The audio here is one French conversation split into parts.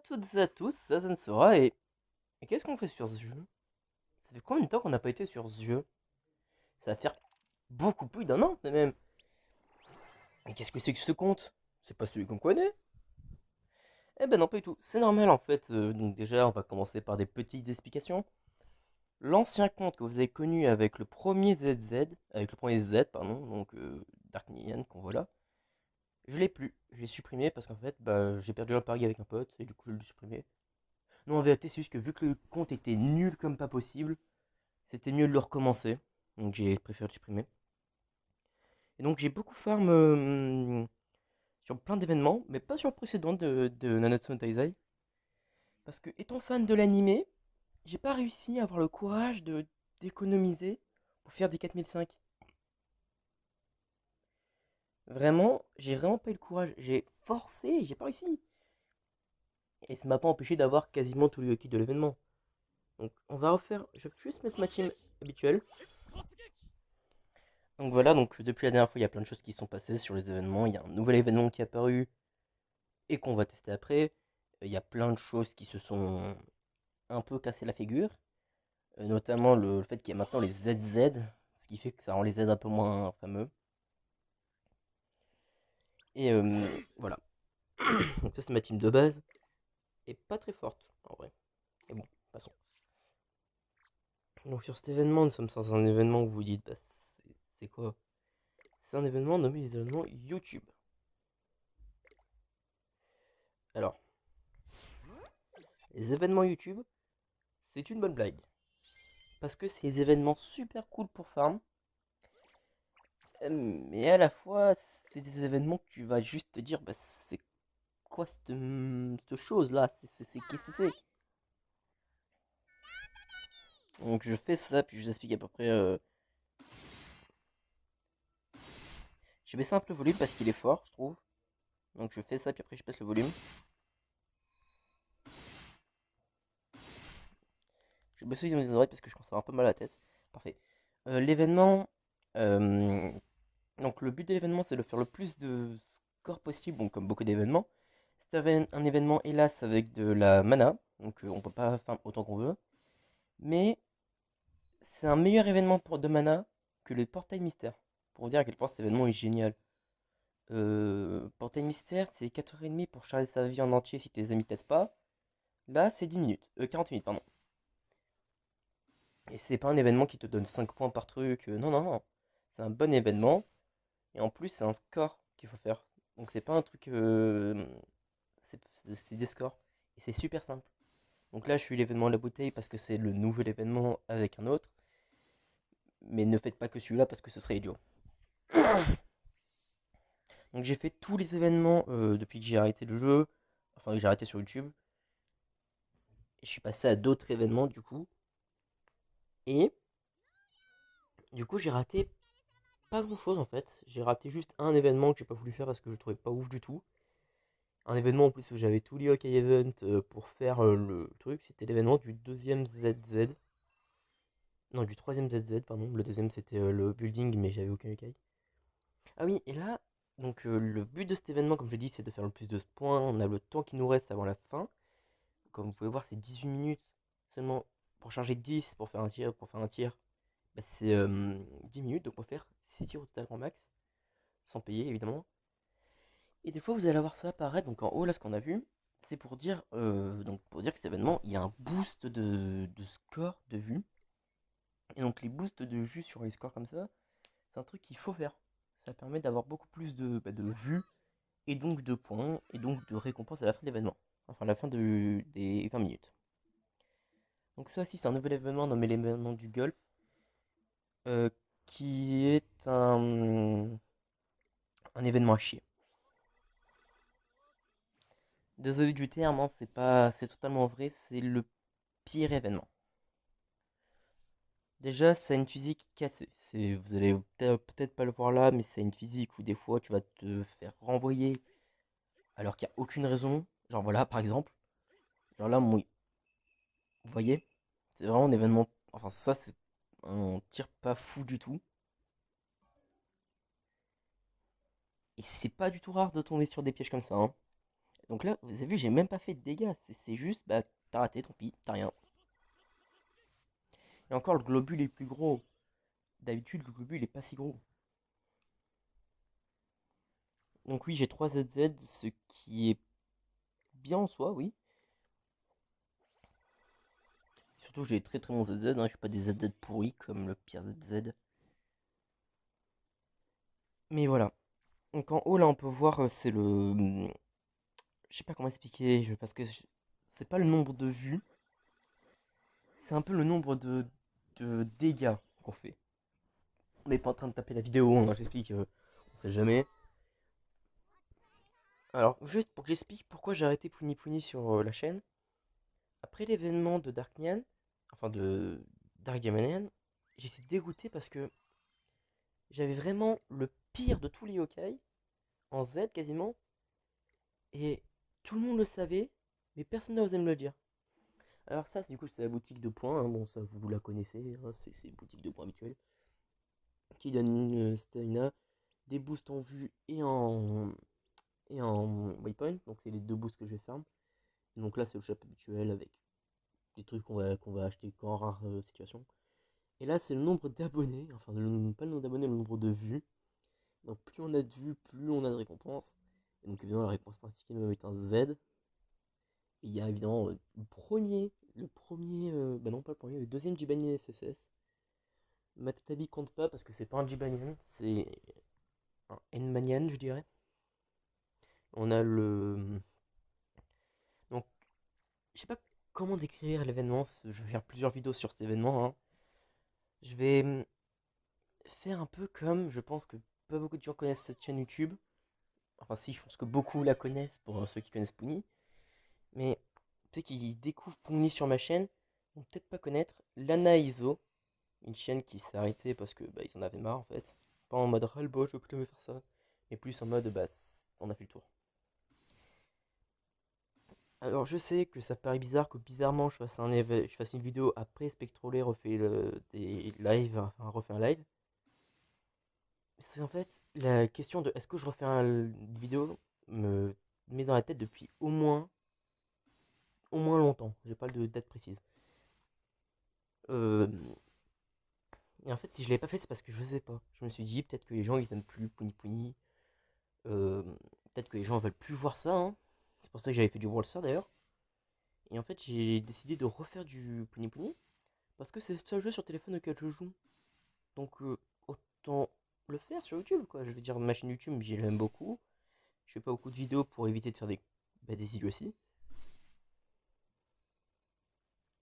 Toutes et à tous, ça Sensora et qu'est-ce qu'on fait sur ce jeu? Ça fait combien de temps qu'on n'a pas été sur ce jeu? Ça va faire beaucoup plus d'un an même. Mais qu'est-ce que c'est que ce compte? C'est pas celui qu'on connaît? Eh ben non, pas du tout. C'est normal en fait. Donc déjà, on va commencer par des petites explications. L'ancien compte que vous avez connu avec le premier ZZ, avec le premier Z, pardon, donc Dark Nyan qu'on voit là, je l'ai plus. Je l'ai supprimé parce qu'en fait, j'ai perdu un pari avec un pote et du coup je l'ai supprimé. Non, en vérité, c'est juste que vu que le compte était nul comme pas possible, c'était mieux de le recommencer. Donc j'ai préféré le supprimer. Et donc j'ai beaucoup farm sur plein d'événements, mais pas sur le précédent de Nanatsu no Taizai. Parce que étant fan de l'animé, j'ai pas réussi à avoir le courage de d'économiser pour faire des 4005. Vraiment, j'ai vraiment pas eu le courage. J'ai forcé, j'ai pas réussi. Et ça m'a pas empêché d'avoir quasiment tous les hockey de l'événement. Donc on va refaire, je vais juste mettre ma team habituelle. Donc voilà, donc depuis la dernière fois, il y a plein de choses qui sont passées sur les événements. Il y a un nouvel événement qui est apparu et qu'on va tester après. Il y a plein de choses qui se sont un peu cassé la figure, notamment le fait qu'il y a maintenant les ZZ, ce qui fait que ça rend les Z un peu moins fameux. Et voilà. Donc ça c'est ma team de base, et pas très forte en vrai. Et bon, passons. Donc sur cet événement, nous sommes dans un événement où vous vous dites, c'est quoi? C'est un événement nommé les événements YouTube. Alors, les événements YouTube, c'est une bonne blague. Parce que c'est des événements super cool pour farm, mais à la fois, c'est des événements que tu vas juste te dire, c'est quoi cette chose-là? Qu'est-ce que c'est? Donc je fais ça, puis je vous explique à peu près. J'ai baissé un peu le volume parce qu'il est fort, je trouve. Donc je fais ça, puis après je baisse le volume. Je baisse le volume des oreilles parce que je commence à avoir un peu mal à la tête. Parfait. L'événement. euh, donc le but de l'événement, c'est de faire le plus de score possible, bon, comme beaucoup d'événements. C'est un événement, hélas, avec de la mana. Donc on peut pas faire autant qu'on veut. Mais c'est un meilleur événement pour de mana que le portail mystère. Pour vous dire à quel point cet événement est génial. Portail mystère, c'est 4h30 pour charger sa vie en entier si tes amis t'aident pas. Là, c'est 10 minutes. 40 minutes, pardon. Et c'est pas un événement qui te donne 5 points par truc. Non, non, non. C'est un bon événement. Et en plus, c'est un score qu'il faut faire. Donc c'est pas un truc. C'est c'est des scores. Et c'est super simple. Donc là, je suis l'événement de la bouteille parce que c'est le nouvel événement avec un autre. Mais ne faites pas que celui-là parce que ce serait idiot. Donc j'ai fait tous les événements depuis que j'ai arrêté le jeu. Enfin, que j'ai arrêté sur YouTube. Et je suis passé à d'autres événements du coup. Et du coup, j'ai raté pas grand chose en fait. J'ai raté juste un événement que j'ai pas voulu faire parce que je le trouvais pas ouf du tout. Un événement en plus où j'avais tout les hockey event pour faire le truc. C'était l'événement du deuxième ZZ. Non, du troisième ZZ, pardon. Le deuxième c'était le building, mais j'avais aucun hockey. Ah oui, et là, donc le but de cet événement, comme je l'ai dit, c'est de faire le plus de points. On a le temps qui nous reste avant la fin. Comme vous pouvez voir, c'est 18 minutes seulement pour charger 10 pour faire un tir. Pour faire un tir, c'est 10 minutes, donc on va faire 6 tirs au total grand max, sans payer évidemment. Et des fois, vous allez avoir ça apparaître. Donc en haut, là, ce qu'on a vu, c'est pour dire que cet événement, il y a un boost de score de vue. Et donc les boosts de vue sur les scores comme ça, c'est un truc qu'il faut faire. Ça permet d'avoir beaucoup plus de vues et donc de points et donc de récompenses à la fin de l'événement. Enfin, à la fin des 20 minutes. Donc ça aussi, c'est un nouvel événement nommé l'événement du golf, euh, qui est un événement à chier. Désolé du terme, hein, c'est totalement vrai, c'est le pire événement. Déjà, c'est une physique cassée. Vous allez peut-être pas le voir là, mais c'est une physique où des fois tu vas te faire renvoyer alors qu'il n'y a aucune raison. Genre voilà, par exemple. Genre là, vous voyez, c'est vraiment un événement. Enfin, ça, c'est un tir pas fou du tout. Et c'est pas du tout rare de tomber sur des pièges comme ça, hein. Donc là, vous avez vu, j'ai même pas fait de dégâts. C'est juste, bah, t'as raté, tant pis, t'as rien. Et encore, le globule est plus gros. D'habitude, le globule est pas si gros. Donc oui, j'ai 3 ZZ, ce qui est bien en soi, oui. Surtout, j'ai très très bons ZZ, hein. Je suis pas des ZZ pourris comme le pire ZZ. Mais voilà. Donc en haut, là, on peut voir, c'est le... Je sais pas comment expliquer, parce que c'est pas le nombre de vues, c'est un peu le nombre de dégâts qu'on fait. On n'est pas en train de taper la vidéo, hein, j'explique, on sait jamais. Alors, juste pour que j'explique pourquoi j'ai arrêté Pouni Pouni sur la chaîne, après l'événement de Dark Nyan, enfin de Dark Diamanian, j'étais dégoûté parce que j'avais vraiment le pire de tous les yokai, en Z quasiment, et tout le monde le savait, mais personne n'a osé me le dire. Alors ça, du coup, c'est la boutique de points, hein. Bon, ça, vous la connaissez, hein, c'est une boutique de points habituelle, qui donne une stamina, des boosts en vue et en waypoint, donc c'est les deux boosts que je vais farm. Donc là, c'est le shop habituel avec des trucs qu'on va acheter qu'en rare situation. Et là, c'est le nombre d'abonnés, enfin, pas le nombre d'abonnés, le nombre de vues. Donc plus on a de vues, plus on a de récompenses. Et donc évidemment, la récompense particulière est un Z. Et il y a évidemment bah non pas le premier, le deuxième Jibanian SSS. Matatabi compte pas parce que c'est pas un Jibanian, c'est un Enmanian, je dirais. On a le... Donc, je sais pas comment décrire l'événement, je vais faire plusieurs vidéos sur cet événement, hein. Je vais faire un peu comme, je pense que pas beaucoup de gens connaissent cette chaîne YouTube. Enfin si, je pense que beaucoup la connaissent pour ceux qui connaissent Pony. Mais ceux qui découvrent Pony sur ma chaîne vont peut-être pas connaître Lana Iso, une chaîne qui s'est arrêtée parce que bah, ils en avaient marre en fait. Pas en mode ras-le-bol, je veux plus jamais faire ça, mais plus en mode bah on a fait le tour. Alors je sais que ça paraît bizarre que bizarrement je fasse une vidéo après Spectrolé refait des lives, enfin refait un live. C'est en fait la question de est-ce que je refais une vidéo me met dans la tête depuis au moins longtemps. J'ai pas de date précise. Euh, et en fait, si je l'avais pas fait, c'est parce que je sais pas. Je me suis dit peut-être que les gens ils aiment plus Puni Puni. Euh, Peut-être que les gens veulent plus voir ça, hein. C'est pour ça que j'avais fait du World Star d'ailleurs. Et en fait, j'ai décidé de refaire du Puni Puni parce que c'est le seul jeu sur téléphone auquel je joue. Donc autant le faire sur YouTube, quoi. Je veux dire, ma chaîne YouTube, j'y l'aime beaucoup. Je fais pas beaucoup de vidéos pour éviter de faire des idioties.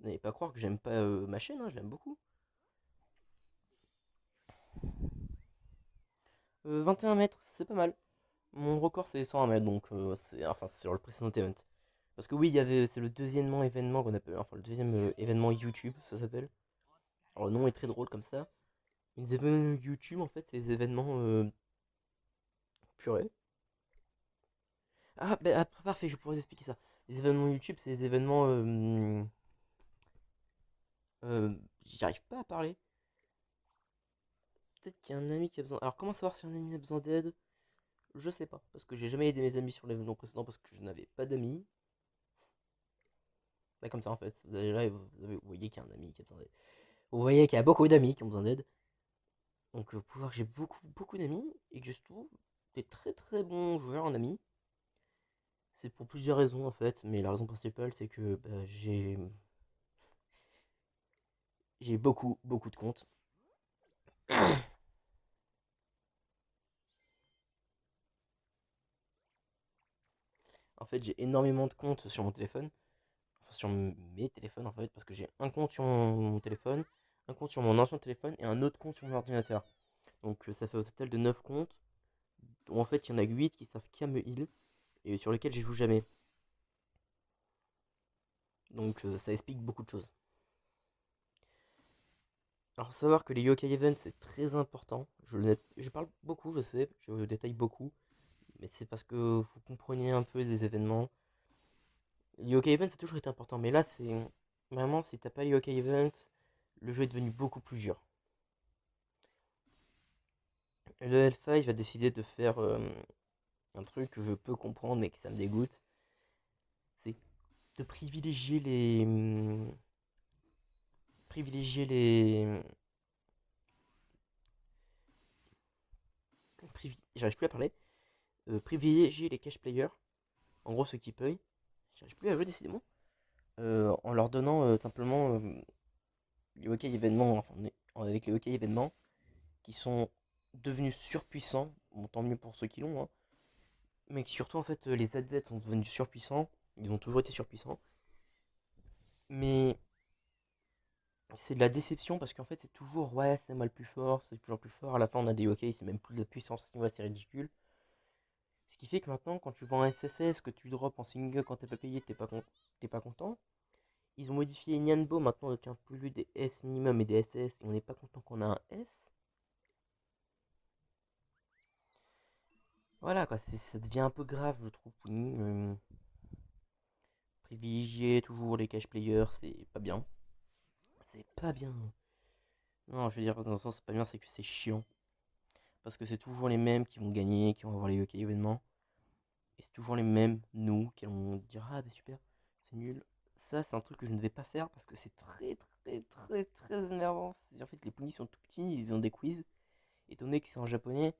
N'allez pas croire que j'aime pas ma chaîne, hein, je l'aime beaucoup. 21 mètres, c'est pas mal. Mon record c'est 101 mètres, donc c'est enfin c'est sur le précédent event. Parce que oui, c'est le deuxième événement qu'on appelle, enfin le deuxième événement YouTube, ça s'appelle. Alors le nom est très drôle comme ça. Les événements YouTube, en fait, c'est des événements purée. Ah, bah parfait, je pourrais vous expliquer ça. Les événements YouTube, c'est des événements j'y arrive pas à parler. Peut-être qu'il y a un ami qui a besoin. Alors comment savoir si un ami a besoin d'aide? Je sais pas, parce que j'ai jamais aidé mes amis sur l'événement précédent parce que je n'avais pas d'amis. Bah comme ça en fait. Vous allez là et vous voyez qu'il y a un ami qui a besoin d'aide. Vous voyez qu'il y a beaucoup d'amis qui ont besoin d'aide. Donc pour voir que j'ai beaucoup beaucoup d'amis et que surtout des très très bons joueurs en amis. C'est pour plusieurs raisons en fait, mais la raison principale c'est que bah, j'ai beaucoup beaucoup de comptes. En fait j'ai énormément de comptes sur mon téléphone, enfin sur mes téléphones en fait, parce que j'ai un compte sur mon téléphone, un compte sur mon ancien téléphone et un autre compte sur mon ordinateur. Donc ça fait au total de 9 comptes, dont en fait il y en a 8 qui savent qu'à me heal et sur lesquels je joue jamais. Donc ça explique beaucoup de choses. Alors, faut savoir que les yokai events c'est très important. Je parle beaucoup, je sais, je détaille beaucoup, mais c'est parce que vous compreniez un peu les événements. Les yokai events c'est toujours été important, mais là c'est vraiment si t'as pas les yokai events, le jeu est devenu beaucoup plus dur. Le L5 va décider de faire un truc que je peux comprendre mais que ça me dégoûte. de privilégier les j'arrive plus à parler, privilégier les cash players, en gros ceux qui payent, j'arrive plus à jouer décidément, en leur donnant simplement les hockey événements, enfin avec les hockey événements qui sont devenus surpuissants, bon tant mieux pour ceux qui l'ont, hein, mais qui surtout en fait les ZZ sont devenus surpuissants, ils ont toujours été surpuissants, mais c'est de la déception parce qu'en fait c'est toujours ouais c'est moi le plus fort, c'est toujours plus fort, à la fin on a des hockey, c'est même plus de la puissance à ce niveau c'est ridicule. Ce qui fait que maintenant quand tu vends un SSS, que tu drops en single quand t'es pas payé, t'es pas content. Ils ont modifié Nyanbo maintenant donc un peu plus des S minimum et des SS et on n'est pas content qu'on a un S. Voilà quoi, ça devient un peu grave je trouve. Privilégier toujours les cash players, c'est pas bien. C'est pas bien. Non, je veux dire, dans le sens, c'est pas bien, c'est que c'est chiant. Parce que c'est toujours les mêmes qui vont gagner, qui vont avoir les hockey événements. Et c'est toujours les mêmes, nous, qui vont dire ah, bah super, c'est nul. Ça, c'est un truc que je ne vais pas faire parce que c'est très, très, très, très énervant. En fait, les ponis sont tout petits, ils ont des quiz. Étant donné que c'est en japonais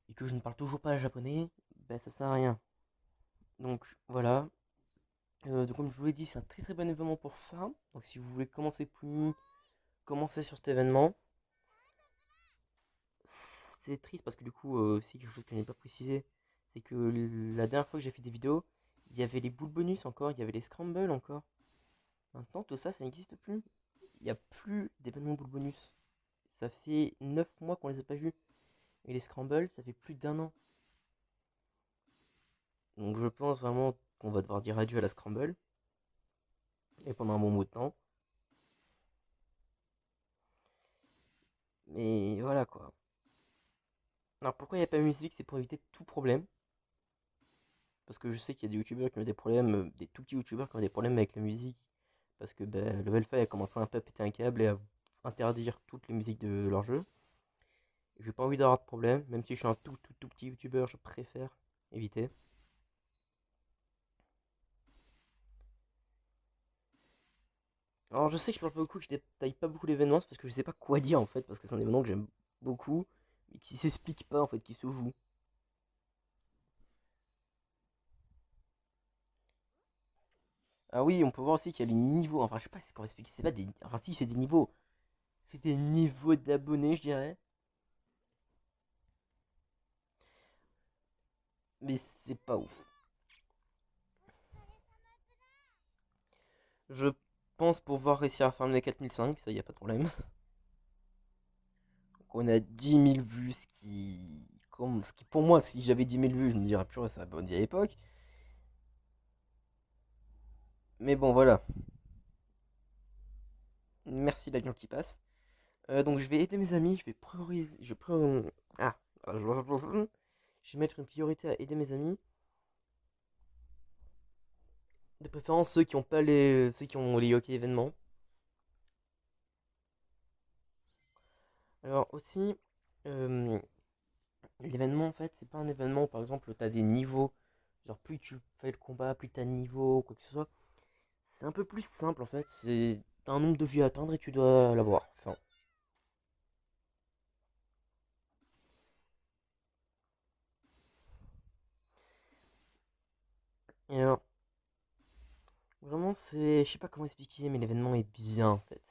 et que je ne parle toujours pas japonais, bah ça sert à rien. Donc voilà. Donc, comme je vous l'ai dit, c'est un très très bon événement pour Farm. Donc si vous voulez commencer sur cet événement. C'est triste parce que du coup, aussi quelque chose que je n'ai pas précisé, c'est que la dernière fois que j'ai fait des vidéos, il y avait les boules bonus encore, il y avait les scrambles encore. Maintenant, tout ça, ça n'existe plus. Il n'y a plus d'événements boules bonus. Ça fait 9 mois qu'on les a pas vus. Et les scrambles, ça fait plus d'1 an. Donc je pense vraiment qu'on va devoir dire adieu à la scramble. Et pendant un bon bout de temps. Mais voilà quoi. Alors pourquoi il n'y a pas de musique? C'est pour éviter tout problème. Parce que je sais qu'il y a des youtubeurs qui ont des problèmes, des tout petits youtubeurs qui ont des problèmes avec la musique. Parce que ben, Level 5 a commencé un peu à péter un câble et à interdire toutes les musiques de leur jeu. J'ai pas envie d'avoir de problème, même si je suis un tout petit youtubeur, je préfère éviter. Alors je sais que je parle pas beaucoup, que je détaille pas beaucoup l'événement, c'est parce que je sais pas quoi dire en fait, parce que c'est un événement que j'aime beaucoup, mais qui s'explique pas en fait, qui se joue. Ah oui, on peut voir aussi qu'il y a les niveaux, enfin je sais pas comment expliquer, c'est pas des... Enfin si, c'est des niveaux. C'est des niveaux d'abonnés, je dirais. Mais c'est pas ouf. Je pense pouvoir réussir à faire les 4005, ça y a pas de problème. Donc on a 10 000 vues, ce qui pour moi, si j'avais 10 000 vues, je me dirais purée, ça a bonne vieille époque. Mais bon, voilà. Merci l'avion qui passe. Donc je vais aider mes amis, je vais prioriser. Ah, je vais mettre une priorité à aider mes amis. De préférence ceux qui ont pas ceux qui ont les hockey événements. Alors aussi, euh, l'événement en fait, c'est pas un événement où par exemple t'as des niveaux. Genre plus tu fais le combat, plus t'as de niveaux, quoi que ce soit. C'est un peu plus simple en fait. C'est un nombre de vues à atteindre et tu dois l'avoir. Enfin. Et alors, vraiment, c'est. Je sais pas comment expliquer, mais l'événement est bien en fait.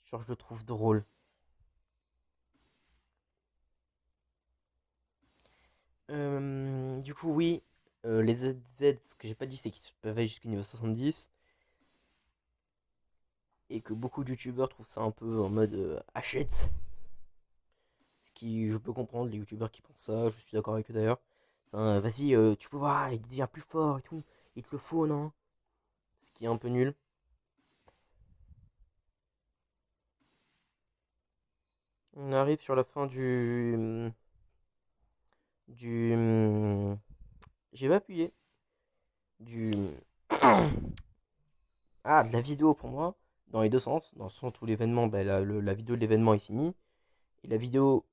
Genre, je le trouve drôle. Du coup, oui, les ZZ, ce que j'ai pas dit, c'est qu'ils peuvent aller jusqu'au niveau 70. Et que beaucoup de youtubeurs trouvent ça un peu en mode achète. Ce qui, je peux comprendre, les youtubeurs qui pensent ça, je suis d'accord avec eux d'ailleurs. Vas-y, tu peux voir, il devient plus fort et tout. Il te le faut, non? Ce qui est un peu nul. On arrive sur la fin du. J'ai pas appuyé. Du. Ah, de la vidéo pour moi, dans les deux sens. Dans le sens où l'événement, ben, la vidéo de l'événement est finie. Et la vidéo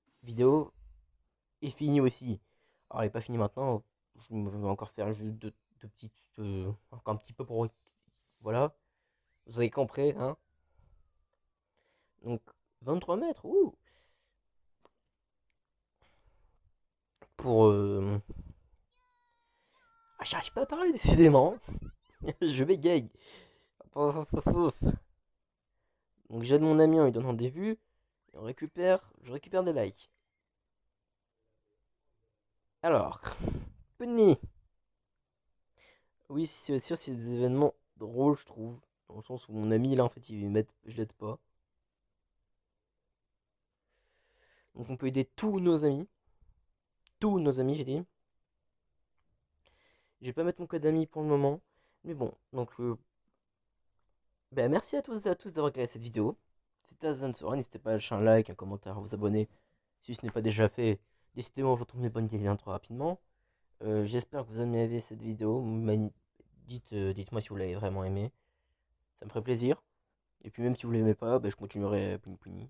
est finie aussi. Alors, elle est pas finie maintenant. Je vais encore faire juste tout petit, encore un petit peu pour, voilà, vous avez compris, hein. Donc 23 mètres, ouh, pour, ah, j'arrive pas à parler décidément, je bégaye. Donc j'aide mon ami en lui donnant des vues, et je récupère des likes. Alors, Penny. Oui, c'est sûr, c'est des événements drôles, je trouve. Dans le sens où mon ami, là, en fait, je l'aide pas. Donc on peut aider tous nos amis. Tous nos amis, j'ai dit. Je vais pas mettre mon code ami pour le moment. Mais bon, donc ben, merci à tous et à tous d'avoir regardé cette vidéo. C'était Azan. N'hésitez pas à lâcher un like, un commentaire, à vous abonner. Si ce n'est pas déjà fait, décidément, je retrouve mes bonnes idées trop rapidement. J'espère que vous avez aimé cette vidéo. Dites-moi si vous l'avez vraiment aimé. Ça me ferait plaisir. Et puis même si vous l'aimez pas, ben, je continuerai Puni Puni.